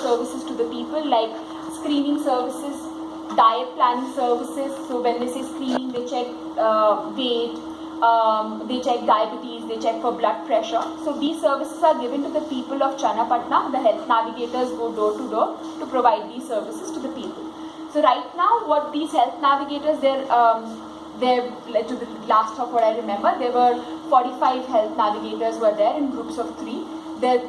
services to the people, like screening services, diet planning services. So when they say screening, they check weight, they check diabetes, they check for blood pressure. So these services are given to the people of Channapatna. The health navigators go door to door to provide these services to the people. So right now, what these health navigators, they're to the last of what I remember, there were 45 health navigators were there in groups of 3.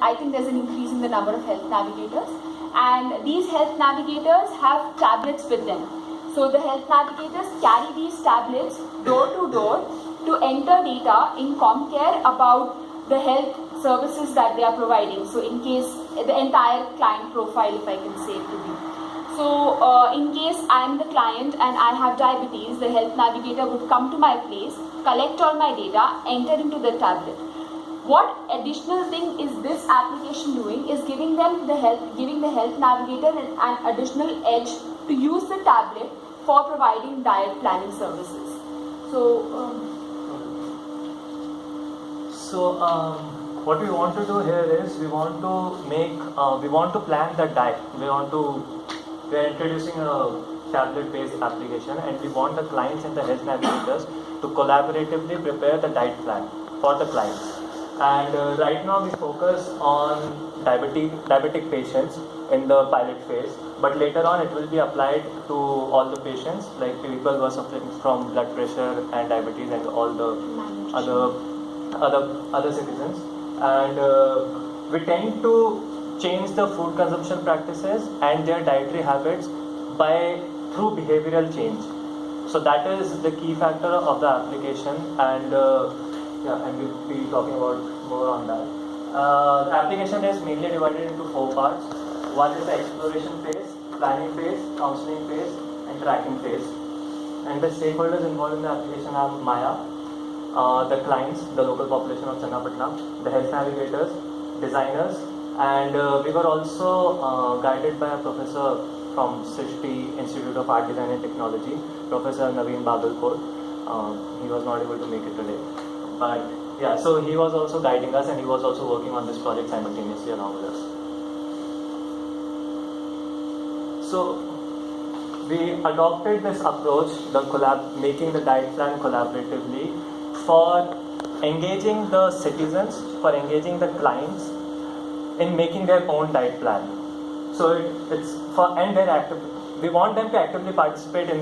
I think there's an increase in the number of health navigators, and these health navigators have tablets with them. So the health navigators carry these tablets door to door to enter data in Comcare about the health services that they are providing. So in case the entire client profile, if I can say it to be. So in case I am the client and I have diabetes, the health navigator would come to my place, collect all my data, enter into the tablet. What additional thing is this application doing is giving the health navigator an additional edge to use the tablet for providing diet planning services. What we want to do here is we want to plan the diet. We are introducing a tablet-based application, and we want the clients and the health navigators to collaboratively prepare the diet plan for the clients. And right now we focus on diabetic patients in the pilot phase, but later on it will be applied to all the patients, like people who are suffering from blood pressure and diabetes and all the other citizens. And we tend to change the food consumption practices and their dietary habits through behavioral change. So that is the key factor of the application, and we'll be talking about more on that. The application is mainly divided into 4 parts. One is the exploration phase, planning phase, counseling phase, and tracking phase. And the stakeholders involved in the application are Maya, the clients, the local population of Channapatna, the health navigators, designers, and we were also guided by a professor from Srishti Institute of Art, Design and Technology, Professor Naveen Bagalkot. He was not able to make it today. But yeah, so he was also guiding us, and he was also working on this project simultaneously along with us. So we adopted this approach, making the diet plan collaboratively for engaging the citizens, for engaging the clients in making their own diet plan. So we want them to actively participate in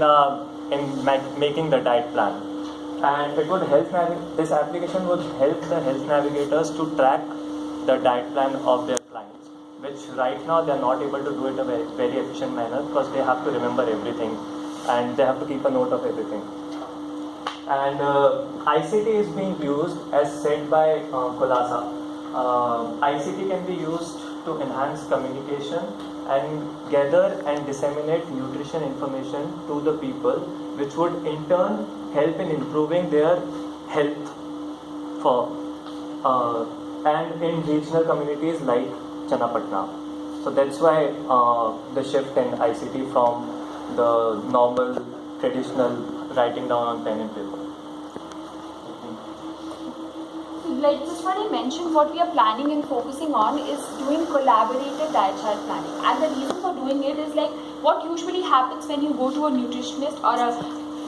making the diet plan. And it would help this application would help the health navigators to track the diet plan of their clients, which right now they are not able to do it in a very, very efficient manner, because they have to remember everything and they have to keep a note of everything. And ICT is being used as said by Khulasa. ICT can be used to enhance communication and gather and disseminate nutrition information to the people, which would in turn help in improving their health and in regional communities like Channapatna. So that's why the shift in ICT from the normal traditional writing down on pen and paper. Like just what I mentioned, what we are planning and focusing on is doing collaborative diet chart planning. And the reason for doing it is like what usually happens when you go to a nutritionist or a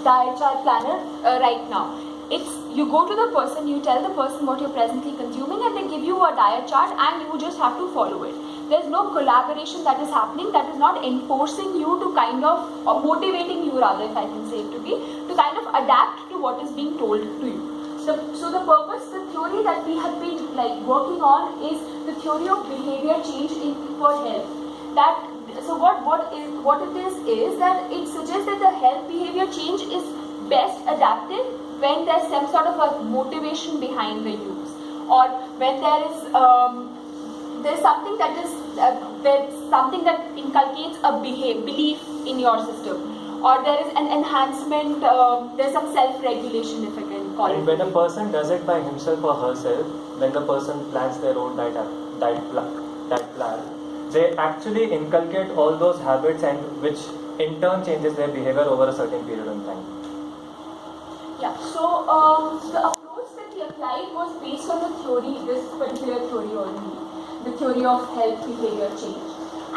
diet chart planner right now. It's you go to the person, you tell the person what you're presently consuming, and they give you a diet chart and you just have to follow it. There's no collaboration that is happening, that is not enforcing you to kind of, or motivating you rather, if I can say it to be, to kind of adapt to what is being told to you. So the purpose, the theory that we have been working on is the theory of behavior change for health. So what it is that it suggests that the health behavior change is best adapted when there's some sort of a motivation behind the use, or when there's something that is something that inculcates a belief in your system, or there is an enhancement, there's some self-regulation, if I can call it. And when a person does it by himself or herself, when the person plans their own diet plan, they actually inculcate all those habits, and which in turn changes their behavior over a certain period of time. Yeah, so the approach that we applied was based on the theory, this particular theory only, the theory of health behavior change.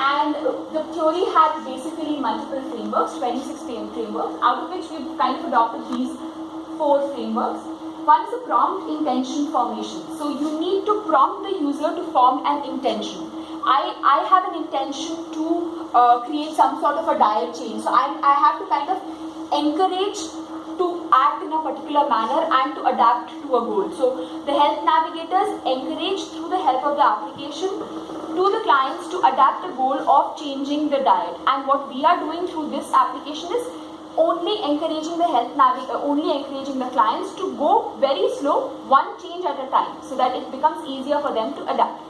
And the theory had basically multiple frameworks, 26 frameworks, out of which we've kind of adopted these 4 frameworks. One is the prompt intention formation. So you need to prompt the user to form an intention. I have an intention to create some sort of a diet change. So I have to kind of encourage to act in a particular manner and to adapt to a goal. So the health navigators encourage through the help of the application to the clients to adapt the goal of changing the diet. And what we are doing through this application is only encouraging the clients to go very slow, one change at a time, so that it becomes easier for them to adapt.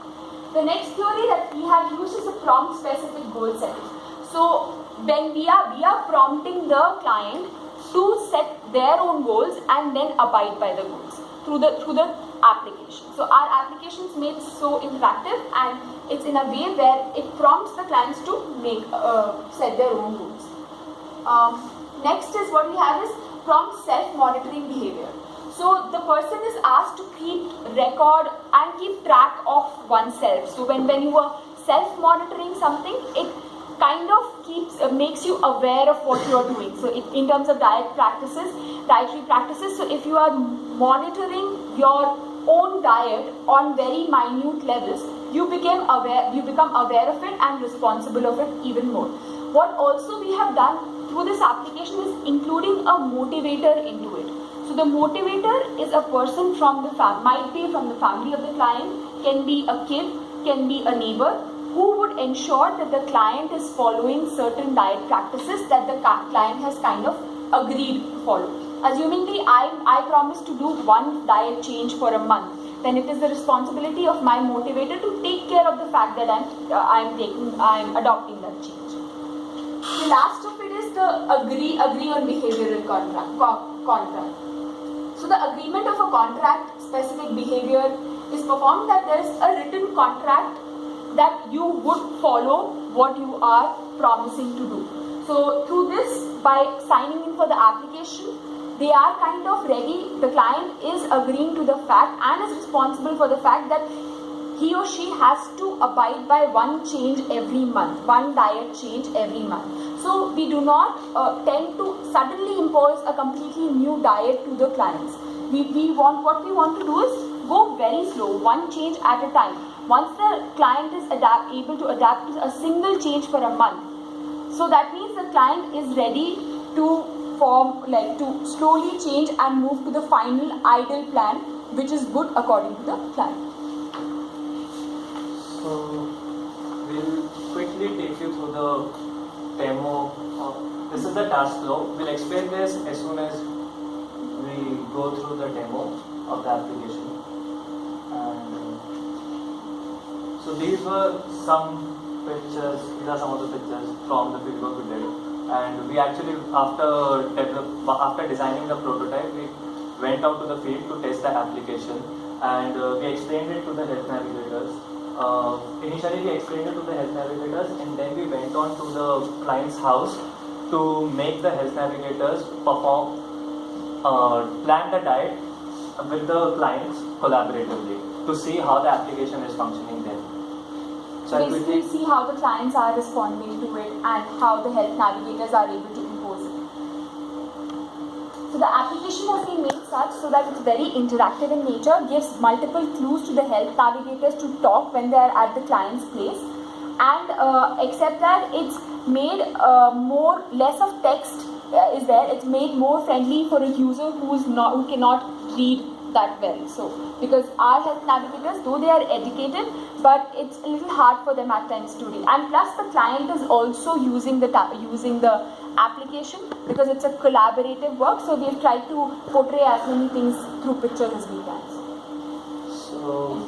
The next theory that we have used is a prompt specific goal setting. So when we are prompting the client to set their own goals and then abide by the goals through the application. So our application is made so interactive, and it's in a way where it prompts the clients to set their own goals. Next is what we have is prompt self-monitoring behavior. So the person is asked to keep record and keep track of oneself. So when you are self-monitoring something, it kind of makes you aware of what you are doing. So in terms of dietary practices, so if you are monitoring your own diet on very minute levels, you become aware of it and responsible of it even more. What also we have done through this application is including a motivator into it. So the motivator is a person might be from the family of the client, can be a kid, can be a neighbor, who would ensure that the client is following certain diet practices that the client has kind of agreed to follow. Assumingly, I promise to do one diet change for a month, then it is the responsibility of my motivator to take care of the fact that I'm adopting that change. The last of it is the agree on behavioral contract. So the agreement of a contract specific behavior is performed that there is a written contract that you would follow what you are promising to do. So through this, by signing in for the application, they are kind of ready. The client is agreeing to the fact and is responsible for the fact that he or she has to abide by one change every month, one diet change every month. So we do not tend to suddenly impose a completely new diet to the clients. What we want to do is go very slow, one change at a time. Once the client is able to adapt to a single change for a month, so that means the client is ready to slowly change and move to the final ideal plan, which is good according to the client. So we'll quickly take you through the demo. This is the task flow. We'll explain this as soon as we go through the demo of the application. And so these were some pictures. These are some of the pictures from the fieldwork we did. And we actually, after designing the prototype, we went out to the field to test the application, and we explained it to the health navigators. Initially, we explained it to the health navigators, and then we went on to the client's house to make the health navigators plan the diet with the clients collaboratively to see how the application is functioning then. So basically see how the clients are responding to it and how the health navigators are able to impose it. So the application has been made such so that it's very interactive in nature, gives multiple clues to the health navigators to talk when they are at the client's place, and except that it's made less of text is there. It's made more friendly for a user who cannot read that well. So because our health navigators, though they are educated, but it's a little hard for them at times to read. And plus the client is also using the application because it's a collaborative work. So we've tried to portray as many things through pictures as we can. So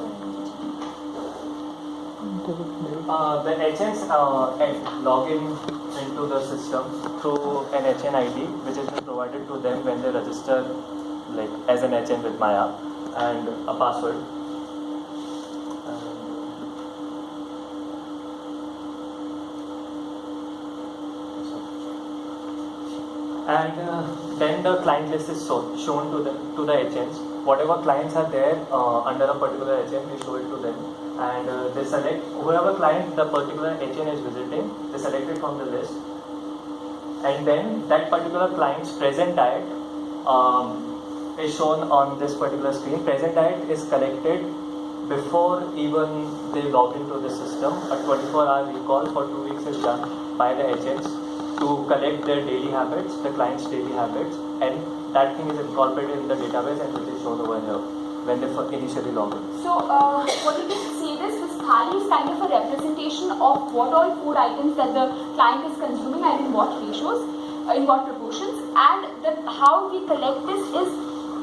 the HNs log in into the system through an HN ID, which is provided to them when they register as an HN with Maya, and a password. And then the client list is shown to the HNs. Whatever clients are there under a particular HN, we show it to them. and they select whoever client the particular HN is visiting, they select it from the list, and then that particular client's present diet is shown on this particular screen. Present diet is collected before even they log into the system. A 24-hour recall for 2 weeks is done by the HNs to collect their daily habits, the client's daily habits, and that thing is incorporated in the database and which is shown over here when they initially log in. So, what you can say this thali is kind of a representation of what all food items that the client is consuming and in what ratios, in what proportions, and how we collect this is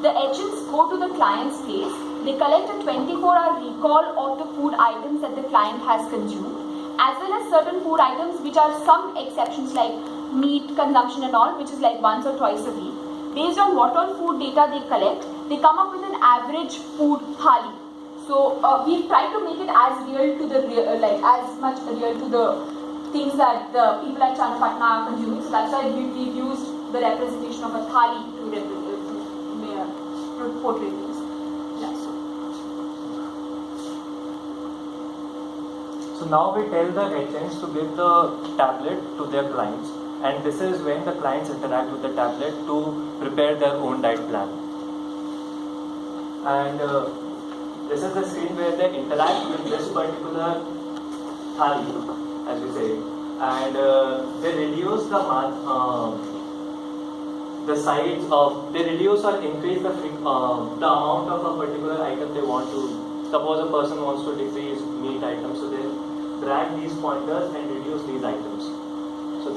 the agents go to the client's place, they collect a 24-hour recall of the food items that the client has consumed, as well as certain food items which are some exceptions like meat consumption and all, which is like once or twice a week. Based on what all food data they collect, they come up with an average food thali. So we've tried to make it as real to the as much real to the things that the people at Channapatna are consuming. So that's why we've used the representation of a thali to portray things. Yeah, so now we tell the agents to give the tablet to their clients, and this is when the clients interact with the tablet to prepare their own diet plan. And this is the screen where they interact with this particular thali, as we say, and they reduce the size of, they reduce or increase the amount of a particular item they want to. Suppose a person wants to decrease meat items, so they drag these pointers and reduce these items. So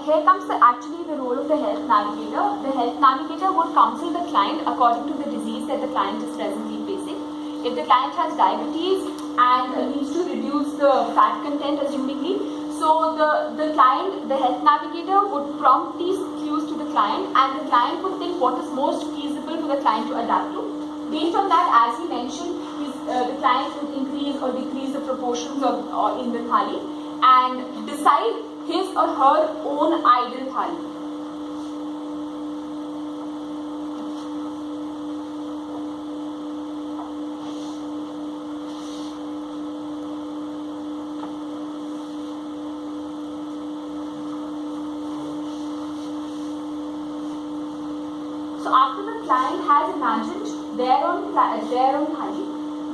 here comes actually the role of the health navigator. The health navigator would counsel the client according to the disease that the client is presently facing. If the client has diabetes and needs to reduce the fat content assumingly, so the health navigator would prompt these cues to the client, and the client would think what is most feasible for the client to adapt to. Based on that, as he mentioned, the client would increase or decrease the proportions in the thali and decide his or her own ideal thali. So after the client has imagined their own thali,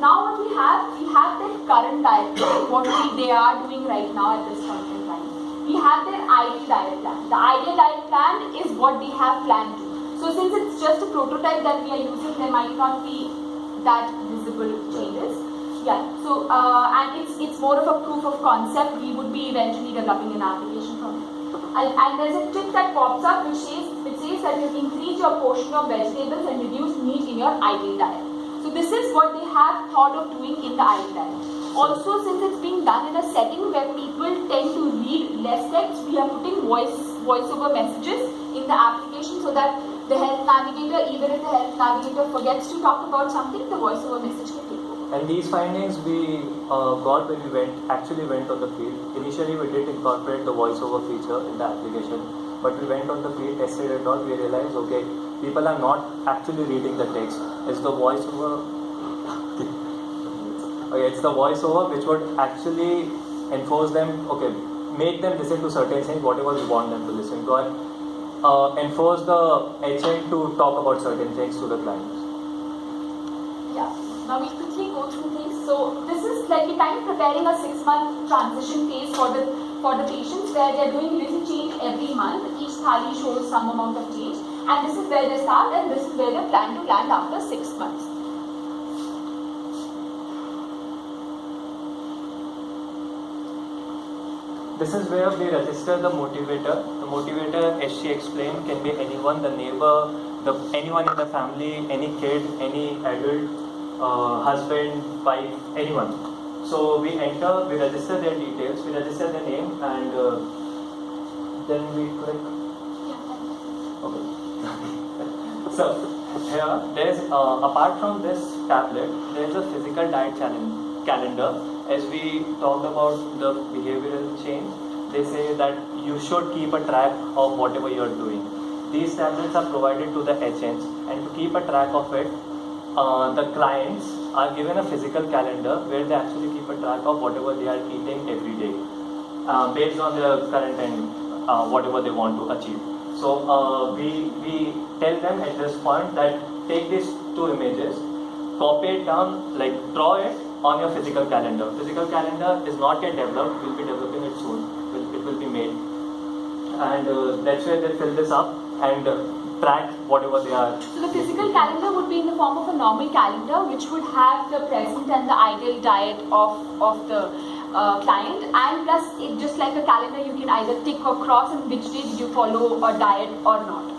now what we have their current diet plan, what they are doing right now at this point in time. We have their ideal diet plan. The ideal diet plan is what they have planned to. So since it's just a prototype that we are using, there might not be that visible changes. Yeah. So and it's more of a proof of concept. We would be eventually developing an application from it. And there's a tip that pops up which says that you increase your portion of vegetables and reduce meat in your ideal diet. So this is what they have thought of doing in the ideal diet. Also, since it's being done in a setting where people tend to read less text, we are putting voiceover messages in the application so that the health navigator, even if the health navigator forgets to talk about something, the voiceover message can take over. And these findings we got when we actually went on the field. Initially, we did incorporate the voiceover feature in the application, but we went on the field, tested it out. We realized, okay, people are not actually reading the text. It's the voiceover. Okay, it's the voiceover which would actually enforce them. Okay, make them listen to certain things, whatever we want them to listen to, and enforce the agent to talk about certain things to the clients. Yeah. Now we quickly go through things. So this is like we're kind of preparing a 6-month transition phase for the patients where they are doing little change every month. Each thali shows some amount of change, and this is where they start, and this is where they plan to land after 6 months. This is where we register the motivator. The motivator, as she explained, can be anyone, the neighbor, anyone in the family, any kid, any adult, husband, wife, anyone. So we register their details, we register their name, and then we click. Okay. So here, there's apart from this tablet, there's a physical diet calendar. As we talked about the behavioral change, they say that you should keep a track of whatever you are doing. These tablets are provided to the agents, and to keep a track of it, the clients are given a physical calendar where they actually keep a track of whatever they are eating every day, based on their current and whatever they want to achieve. So we tell them at this point that take these two images, copy it down, like draw it on your physical calendar. Physical calendar is not yet developed, we'll be developing it soon, it will be made. And that's where they fill this up and track whatever they are. So the physical calendar would be in the form of a normal calendar which would have the present and the ideal diet of the client, and plus it just like a calendar you can either tick or cross in which day did you follow a diet or not.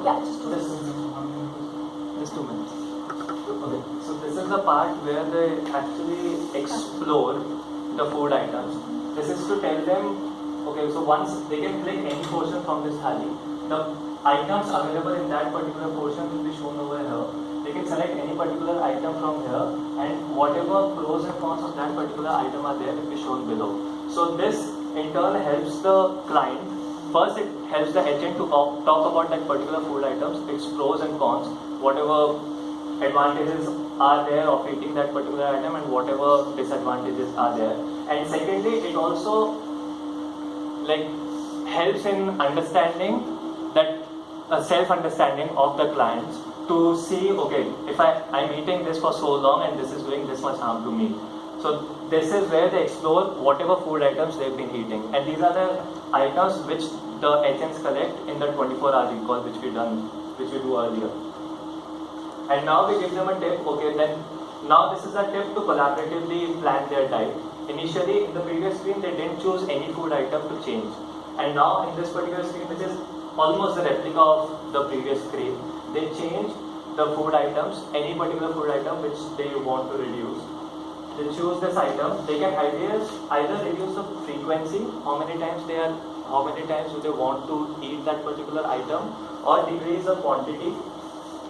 Yeah, just 2 minutes. Okay, so this is the part where they actually explore the food items. This is to tell them, okay, so once they can click any portion from this thali, the items available in that particular portion will be shown over here. They can select any particular item from here, and whatever pros and cons of that particular item are there will be shown below. So this in turn helps the client. First, it helps the agent to talk about that particular food items, its pros and cons, whatever advantages are there of eating that particular item and whatever disadvantages are there. And secondly, it also like helps in understanding that self-understanding of the clients to see, okay, if I'm eating this for so long and this is doing this much harm to me. So this is where they explore whatever food items they've been eating, and these are the items which the agents collect in the 24-hour recall which we do earlier. And now we give them a tip. Okay, then now this is a tip to collaboratively plan their diet. Initially, in the previous screen, they didn't choose any food item to change, and now in this particular screen, which is almost a replica of the previous screen, they change the food items, any particular food item which they want to reduce. They choose this item. They can either reduce the frequency, how many times do they want to eat that particular item, or decrease the quantity,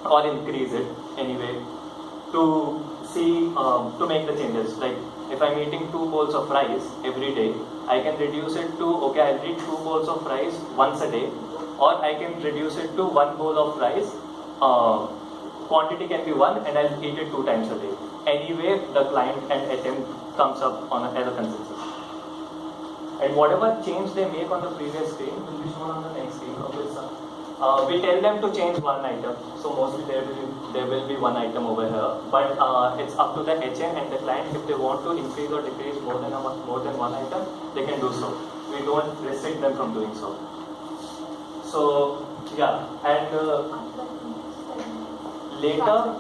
or increase it anyway to see to make the changes. Like if I'm eating 2 bowls of rice every day, I can reduce it to, okay, I'll eat 2 bowls of rice once a day, or I can reduce it to 1 bowl of rice. Quantity can be 1 and I'll eat it 2 times a day. Anyway, the client and agent comes up on as a consensus. And whatever change they make on the previous screen will be shown on the next screen. Okay, sir. We tell them to change 1 item. So mostly there will be 1 item over here. But it's up to the agent and the client. If they want to increase or decrease more than 1 item, they can do so. We don't restrict them from doing so. So yeah, and later,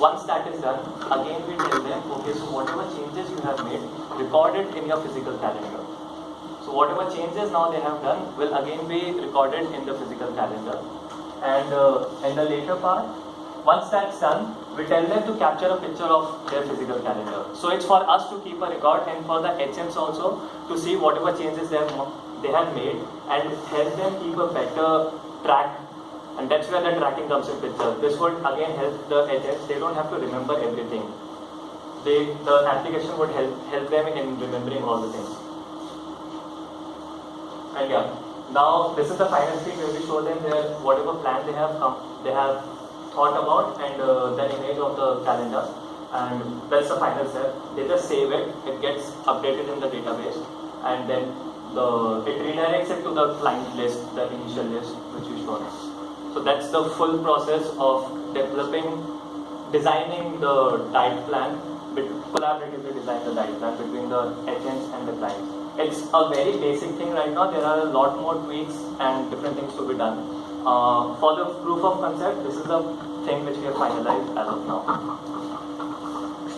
once that is done, again we tell them, okay, so whatever changes you have made, record it in your physical calendar. So whatever changes now they have done will again be recorded in the physical calendar. And in the later part, once that's done, we tell them to capture a picture of their physical calendar. So it's for us to keep a record and for the agents also to see whatever changes they have made and help them keep a better track. And that's where the tracking comes in picture. This would again help the agents. They don't have to remember everything. The application would help them in remembering all the things. And yeah, now this is the final screen where we show them their whatever plan they have thought about and the image of the calendar. And that's the final step. They just save it. It gets updated in the database, and then it redirects it to the client list, the initial list which we showed. So that's the full process of designing the diet plan, collaboratively design the diet plan between the agents and the clients. It's a very basic thing right now. There are a lot more tweaks and different things to be done. For the proof of concept, this is the thing which we have finalized as of now.